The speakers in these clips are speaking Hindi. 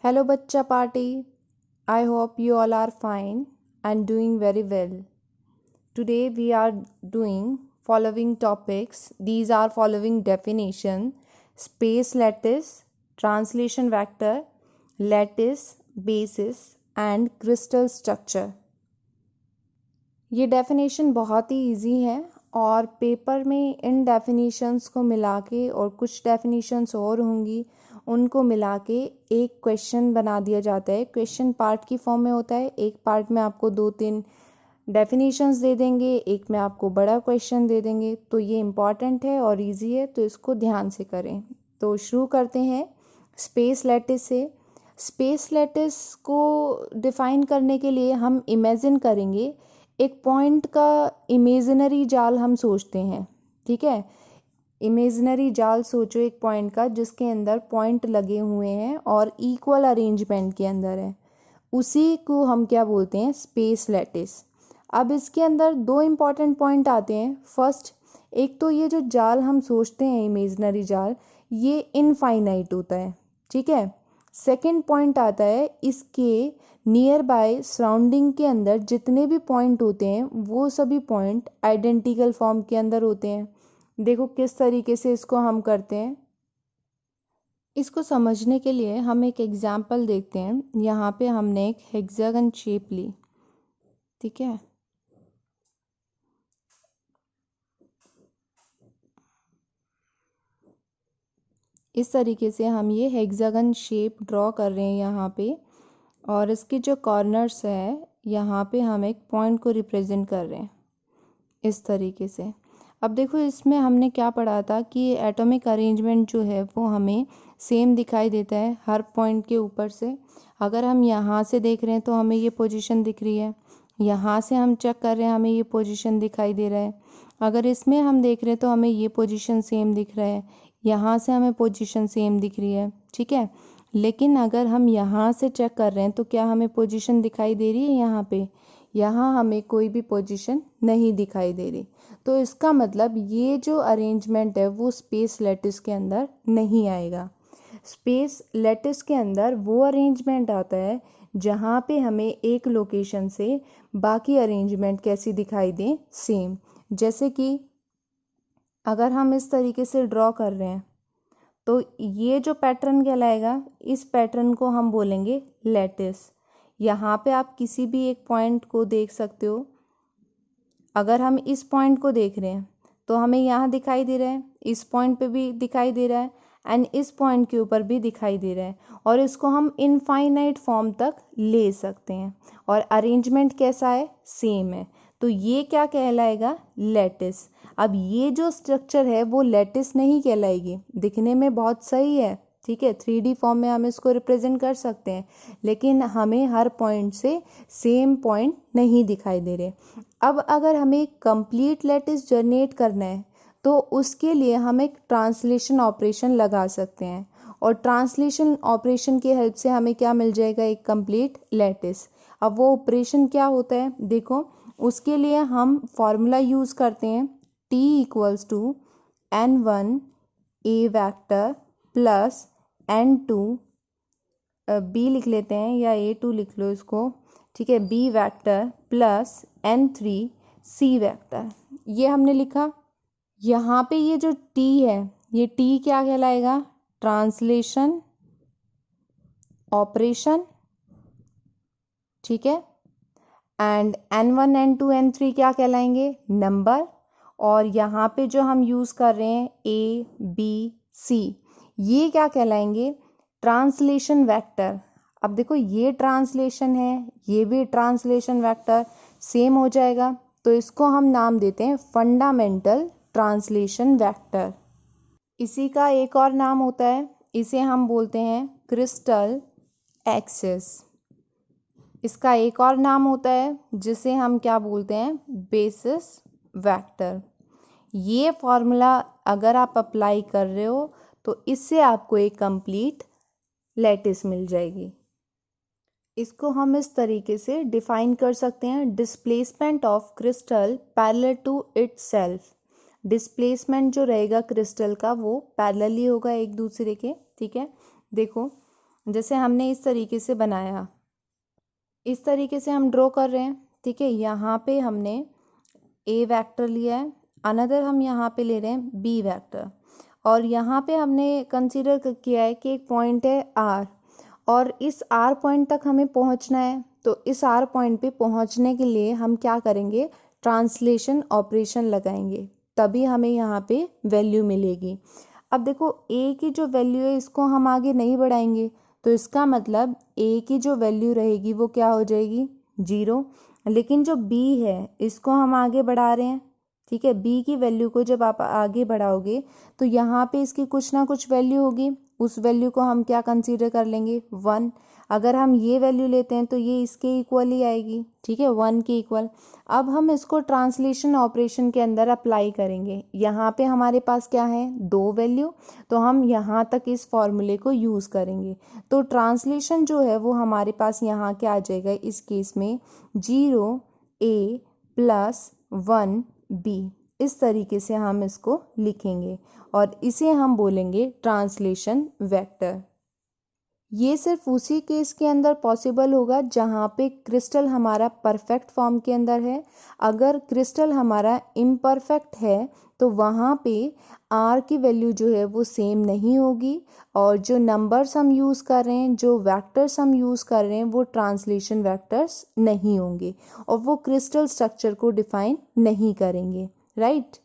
Hello Bachcha Party. I hope you all are fine and doing very well. Today we are doing following topics. These are following definition: space lattice, translation vector, lattice, basis and crystal structure. ये डेफिनेशन बहुत ही इजी है और पेपर में इन डेफिनेशंस को मिला के और कुछ डेफिनेशंस और होंगी उनको मिला के एक क्वेश्चन बना दिया जाता है। क्वेश्चन पार्ट की फॉर्म में होता है। एक पार्ट में आपको 2-3 डेफिनेशंस दे देंगे, एक में आपको बड़ा क्वेश्चन दे देंगे। तो ये इम्पॉर्टेंट है और इजी है, तो इसको ध्यान से करें। तो शुरू करते हैं स्पेस लैटिस से। स्पेस लैटिस को डिफ़ाइन करने के लिए हम इमेजिन करेंगे एक पॉइंट का इमेजिनरी जाल हम सोचते हैं, ठीक है। इमेजिनरी जाल सोचो एक पॉइंट का जिसके अंदर पॉइंट लगे हुए हैं और इक्वल अरेंजमेंट के अंदर है, उसी को हम क्या बोलते हैं? Space lattice. अब इसके अंदर 2 इम्पॉर्टेंट पॉइंट आते हैं। फर्स्ट, एक तो ये जो जाल हम सोचते हैं इमेजिनरी जाल, ये इनफाइनाइट होता है, ठीक है। सेकंड पॉइंट आता है इसके नियर बाय सराउंडिंग के अंदर जितने भी पॉइंट होते हैं वो सभी पॉइंट आइडेंटिकल फॉर्म के अंदर होते हैं। देखो किस तरीके से इसको हम करते हैं। इसको समझने के लिए हम एक एग्जाम्पल देखते हैं। यहाँ पे हमने एक हेक्सागन शेप ली, ठीक है। इस तरीके से हम ये हेक्सागन शेप ड्रॉ कर रहे हैं यहाँ पे, और इसके जो कॉर्नर्स है यहाँ पे हम एक पॉइंट को रिप्रेजेंट कर रहे हैं इस तरीके से। अब देखो इसमें हमने क्या पढ़ा था कि एटॉमिक अरेंजमेंट जो है वो हमें सेम दिखाई देता है हर पॉइंट के ऊपर से। अगर हम यहाँ से देख रहे हैं तो हमें ये पोजीशन दिख रही है, यहाँ से हम चेक कर रहे हैं हमें ये पोजीशन दिखाई दे रहा है। अगर इसमें हम देख रहे हैं तो हमें ये पोजीशन सेम दिख रहा है, यहाँ से हमें पोजीशन सेम दिख रही है, ठीक है। लेकिन अगर हम यहाँ से चेक कर रहे हैं तो क्या हमें पोजीशन दिखाई दे रही है? यहाँ पे यहाँ हमें कोई भी पोजीशन नहीं दिखाई दे रही। तो इसका मतलब ये जो अरेंजमेंट है वो स्पेस लैटिस के अंदर नहीं आएगा। स्पेस लैटिस के अंदर वो अरेंजमेंट आता है जहाँ पे हमें एक लोकेशन से बाकी अरेंजमेंट कैसी दिखाई दे, सेम। जैसे कि अगर हम इस तरीके से ड्रॉ कर रहे हैं तो ये जो पैटर्न कहलाएगा, इस पैटर्न को हम बोलेंगे लैटिस। यहाँ पे आप किसी भी एक पॉइंट को देख सकते हो। अगर हम इस पॉइंट को देख रहे हैं तो हमें यहाँ दिखाई दे रहा है, इस पॉइंट पे भी दिखाई दे रहा है एंड इस पॉइंट के ऊपर भी दिखाई दे रहा है, और इसको हम इनफाइनाइट फॉर्म तक ले सकते हैं और अरेंजमेंट कैसा है? सेम है। तो ये क्या कहलाएगा? लैटिस। अब ये जो स्ट्रक्चर है वो लैटिस नहीं कहलाएगी। दिखने में बहुत सही है, ठीक है, 3D फॉर्म में हम इसको रिप्रेजेंट कर सकते हैं, लेकिन हमें हर पॉइंट से सेम पॉइंट नहीं दिखाई दे रहे। अब अगर हमें कंप्लीट लैटिस जनरेट करना है तो उसके लिए हम एक ट्रांसलेशन ऑपरेशन लगा सकते हैं, और ट्रांसलेशन ऑपरेशन की हेल्प से हमें क्या मिल जाएगा? एक कंप्लीट लैटिस। अब वो ऑपरेशन क्या होता है देखो, उसके लिए हम फॉर्मूला यूज़ करते हैं T = N1 A vector plus N2 B लिख लेते हैं या A2 लिख लो इसको, ठीक है, B vector plus N3 C vector. ये हमने लिखा। यहाँ पे ये जो T है, ये T क्या कहलाएगा? ट्रांसलेशन ऑपरेशन, ठीक है। एंड N1 N2 N3 क्या कहलाएंगे? नंबर। और यहाँ पे जो हम यूज़ कर रहे हैं A B C, ये क्या कहलाएंगे? Translation vector. अब देखो ये ट्रांसलेशन है, ये भी ट्रांसलेशन वेक्टर, सेम हो जाएगा। तो इसको हम नाम देते हैं फंडामेंटल ट्रांसलेशन वेक्टर। इसी का एक और नाम होता है, इसे हम बोलते हैं क्रिस्टल एक्सिस। इसका एक और नाम होता है जिसे हम क्या बोलते हैं? Basis vector. ये फॉर्मूला अगर आप अप्लाई कर रहे हो तो इससे आपको एक कंप्लीट लैटिस मिल जाएगी। इसको हम इस तरीके से डिफाइन कर सकते हैं: displacement of crystal parallel to itself. Displacement जो रहेगा क्रिस्टल का वो पैरेलल ही होगा एक दूसरे के, ठीक है। देखो जैसे हमने इस तरीके से बनाया, इस तरीके से हम ड्रॉ कर रहे हैं, ठीक है। यहाँ पे हमने ए वेक्टर लिया है, अनदर हम यहाँ पे ले रहे हैं बी वेक्टर, और यहाँ पे हमने कंसीडर किया है कि एक पॉइंट है आर, और इस आर पॉइंट तक हमें पहुँचना है। तो इस आर पॉइंट पे पहुँचने के लिए हम क्या करेंगे, ट्रांसलेशन ऑपरेशन लगाएंगे, तभी हमें यहाँ पे वैल्यू मिलेगी। अब देखो ए की जो वैल्यू है इसको हम आगे नहीं बढ़ाएंगे, तो इसका मतलब ए की जो वैल्यू रहेगी वो क्या हो जाएगी, 0। लेकिन जो बी है इसको हम आगे बढ़ा रहे हैं, ठीक है। बी की वैल्यू को जब आप आगे बढ़ाओगे तो यहाँ पे इसकी कुछ ना कुछ वैल्यू होगी, उस वैल्यू को हम क्या कंसीडर कर लेंगे, 1। अगर हम ये वैल्यू लेते हैं तो ये इसके इक्वल ही आएगी, ठीक है, 1 के इक्वल। अब हम इसको ट्रांसलेशन ऑपरेशन के अंदर अप्लाई करेंगे। यहाँ पे हमारे पास क्या है, 2 वैल्यू, तो हम यहाँ तक इस फॉर्मूले को यूज़ करेंगे। तो ट्रांसलेशन जो है वो हमारे पास यहाँ क्या आ जाएगा, इस केस में 0a + 1b, इस तरीके से हम इसको लिखेंगे और इसे हम बोलेंगे ट्रांसलेशन वेक्टर। ये सिर्फ उसी केस के अंदर पॉसिबल होगा जहाँ पे क्रिस्टल हमारा परफेक्ट फॉर्म के अंदर है। अगर क्रिस्टल हमारा इम्परफेक्ट है तो वहाँ पे आर की वैल्यू जो है वो सेम नहीं होगी, और जो नंबर्स हम यूज़ कर रहे हैं, जो वेक्टर्स हम यूज़ कर रहे हैं, वो ट्रांसलेशन वेक्टर्स नहीं होंगे और वो क्रिस्टल स्ट्रक्चर को डिफाइन नहीं करेंगे, राइट।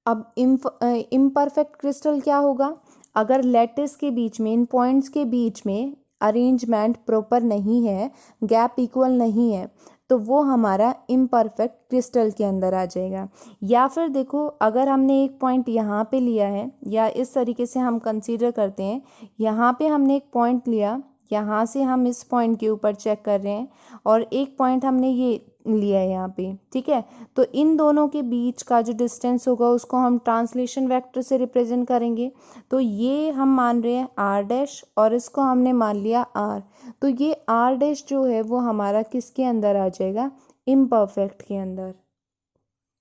अब इम्परफेक्ट क्रिस्टल क्या होगा, अगर लैटिस के बीच में, इन पॉइंट्स के बीच में अरेंजमेंट प्रॉपर नहीं है, गैप इक्वल नहीं है, तो वो हमारा इम्परफेक्ट क्रिस्टल के अंदर आ जाएगा। या फिर देखो, अगर हमने एक पॉइंट यहाँ पे लिया है, या इस तरीके से हम कंसीडर करते हैं, यहाँ पे हमने एक पॉइंट लिया, यहाँ से हम इस पॉइंट के ऊपर चेक कर रहे हैं, और एक पॉइंट हमने ये लिया है यहाँ पे, ठीक है। तो इन दोनों के बीच का जो डिस्टेंस होगा उसको हम ट्रांसलेशन वेक्टर से रिप्रेजेंट करेंगे। तो ये हम मान रहे हैं आर डैश, और इसको हमने मान लिया आर। तो ये आर डैश जो है वो हमारा किसके अंदर आ जाएगा, इम्परफेक्ट के अंदर,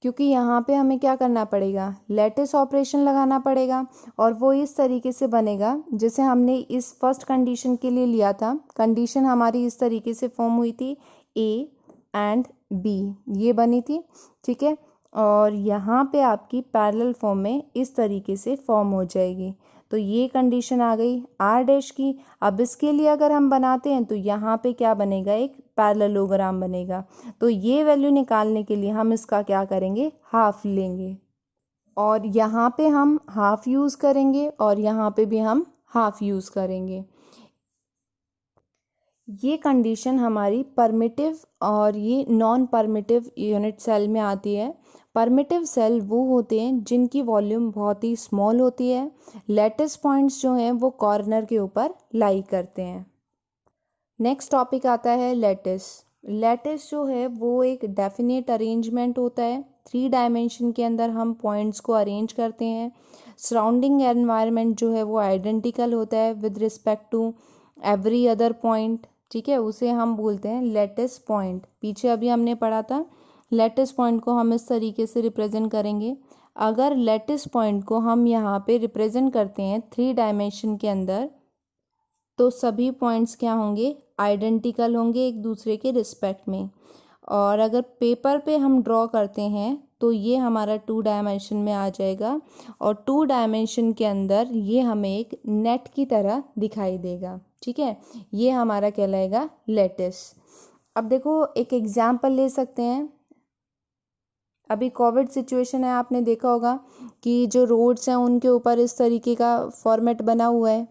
क्योंकि यहाँ पे हमें क्या करना पड़ेगा, लैटिस ऑपरेशन लगाना पड़ेगा, और वो इस तरीके से बनेगा जैसे हमने इस फर्स्ट कंडीशन के लिए लिया था। कंडीशन हमारी इस तरीके से फॉर्म हुई थी, ए एंड बी, ये बनी थी, ठीक है। और यहाँ पे आपकी पैरेलल फॉर्म में इस तरीके से फॉर्म हो जाएगी। तो ये कंडीशन आ गई आर डैश की। अब इसके लिए अगर हम बनाते हैं तो यहाँ पे क्या बनेगा, एक पैरेललोग्राम बनेगा। तो ये वैल्यू निकालने के लिए हम इसका क्या करेंगे, हाफ लेंगे, और यहाँ पे हम हाफ यूज़ करेंगे और यहाँ पे भी हम हाफ यूज़ करेंगे। ये कंडीशन हमारी परमिटिव और ये नॉन परमिटिव यूनिट सेल में आती है। परमिटिव सेल वो होते हैं जिनकी वॉल्यूम बहुत ही स्मॉल होती है। लैटिस पॉइंट्स जो हैं वो कॉर्नर के ऊपर लाई करते हैं। नेक्स्ट टॉपिक आता है लैटिस। लैटिस जो है वो एक डेफिनेट अरेंजमेंट होता है। 3 डायमेंशन के अंदर हम पॉइंट्स को अरेंज करते हैं। सराउंडिंग एनवायरनमेंट जो है वो आइडेंटिकल होता है with respect to every other point, ठीक है। उसे हम बोलते हैं लैटिस पॉइंट। पीछे अभी हमने पढ़ा था, लैटिस पॉइंट को हम इस तरीके से रिप्रेजेंट करेंगे। अगर लैटिस पॉइंट को हम यहाँ पे रिप्रेजेंट करते हैं 3 डायमेंशन के अंदर, तो सभी पॉइंट्स क्या होंगे, आइडेंटिकल होंगे एक दूसरे के रिस्पेक्ट में। और अगर पेपर पे हम ड्रॉ करते हैं तो ये हमारा 2 डायमेंशन में आ जाएगा, और 2 डायमेंशन के अंदर ये हमें एक नेट की तरह दिखाई देगा, ठीक है। ये हमारा कहलाएगा लैटिस। अब देखो एक एग्जाम्पल ले सकते हैं। अभी कोविड सिचुएशन है, आपने देखा होगा कि जो रोड्स हैं उनके ऊपर इस तरीके का फॉर्मेट बना हुआ है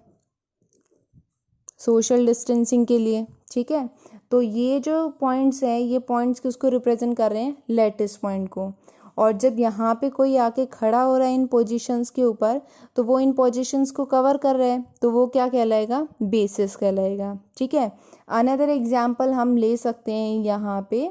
सोशल डिस्टेंसिंग के लिए, ठीक है। तो ये जो पॉइंट्स हैं, ये पॉइंट्स किसको रिप्रेजेंट कर रहे हैं, लैटिस पॉइंट को। और जब यहाँ पे कोई आके खड़ा हो रहा है इन पोजीशंस के ऊपर, तो वो इन पोजीशंस को कवर कर रहा है, तो वो क्या कहलाएगा, बेसिस कहलाएगा, ठीक है। अनदर एग्जाम्पल हम ले सकते हैं, यहाँ पे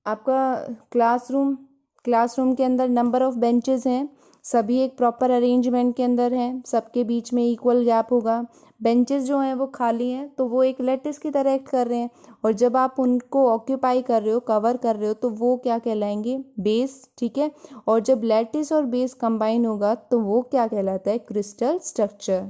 आपका क्लासरूम के अंदर नंबर ऑफ बेंचेस हैं, सभी एक प्रॉपर अरेंजमेंट के अंदर हैं, सबके बीच में इक्वल गैप होगा। बेंचेस जो हैं वो खाली हैं, तो वो एक लैटिस की तरह एक्ट कर रहे हैं, और जब आप उनको ऑक्यूपाई कर रहे हो, कवर कर रहे हो, तो वो क्या कहलाएंगे, बेस, ठीक है। और जब लैटिस और बेस कंबाइन होगा तो वो क्या कहलाता है, क्रिस्टल स्ट्रक्चर।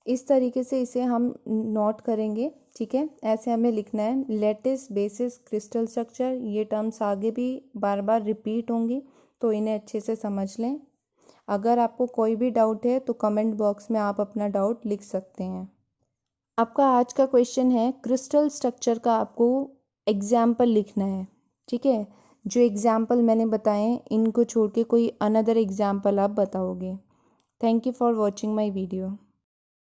इस तरीके से इसे हम नोट करेंगे, ठीक है। ऐसे हमें लिखना है लैटिस, बेसिस, क्रिस्टल स्ट्रक्चर। ये टर्म्स आगे भी बार बार रिपीट होंगी, तो इन्हें अच्छे से समझ लें। अगर आपको कोई भी डाउट है तो कमेंट बॉक्स में आप अपना डाउट लिख सकते हैं। आपका आज का क्वेश्चन है क्रिस्टल स्ट्रक्चर का आपको एग्जाम्पल लिखना है, ठीक है। जो एग्जाम्पल मैंने बताए इनको छोड़ के कोई अनदर एग्जाम्पल आप बताओगे। Thank you for watching my video.